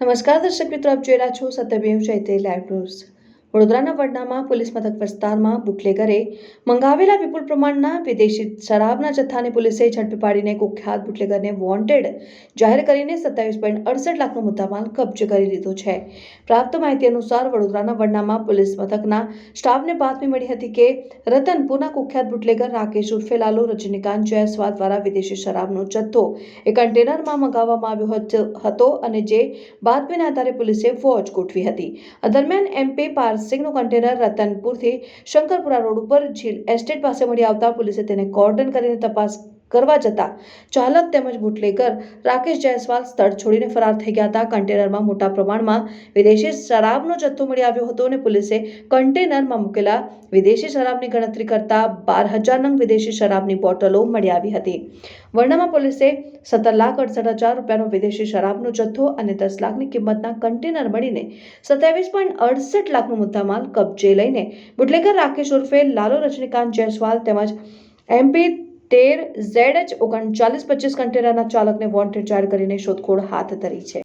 નમસ્કાર દર્શક મિત્રો, આપ જોઈ રહ્યા છો સત્યમેવ જયતે લાઈવ ન્યૂઝ। વડોદરાના વડનામાં પોલીસ મથક વિસ્તારમાં બુટલેગરે મંગાવેલા વિપુલ પ્રમાણના વિદેશી શરાબના જથ્થાને પોલીસે ઝડપી પાડીને કુખ્યાત બુટલેગરને વોન્ટેડ જાહેર કરીને 27.68 લાખનો મુદ્દામાલ કબજે કરી લીધો છે। પ્રાપ્ત માહિતી અનુસાર વડોદરાના વડનામાં પોલીસ મથકના સ્ટાફને બાતમી મળી હતી કે રતનપુરના કુખ્યાત બુટલેગર રાકેશ ઉર્ફે લાલુ રજનીકાંત જયસ્વાલ દ્વારા વિદેશી શરાબનો જથ્થો એક કન્ટેનરમાં મંગાવવામાં આવ્યો હતો અને જે બાતમીના આધારે પોલીસે વોચ ગોઠવી હતી। આ દરમિયાન એમપી પાર્સિંગનું કન્ટેનર રતનપુરથી શંકરપુરા રોડ ઉપર ઝીલ એસ્ટેટ પાસે મળી આવતા પોલીસે તેને કોર્ડન કરીને તપાસ કરવા જતા ચાલક તેમજ બુટલેગર રાકેશ જયસ્વાલ સ્થળ છોડીને ફરાર થઈ ગયા હતા। કન્ટેનરમાં મોટા પ્રમાણમાં વિદેશી શરાબનો જથ્થો મળી આવ્યો હતો અને પોલીસે કન્ટેનરમાં મૂકેલા વિદેશી શરાબની ગણતરી કરતા 12,000 નંગ વિદેશી શરાબની બોટલો મળી આવી હતી। વડનામાં પોલીસે 17,68,000 રૂપિયાનો વિદેશી શરાબનો જથ્થો અને 10 લાખની કિંમતના કન્ટેનર મળીને 27.68 લાખનો મુદ્દામાલ કબજે લઈને બુટલેગર રાકેશ ઉર્ફે લાલુ રજનીકાંત જયસ્વાલ તેમજ MP 13ZH 3925 કન્ટેનરના ચાલકને વોન્ટેડ જાહેર કરીને શોધખોળ હાથ ધરી છે।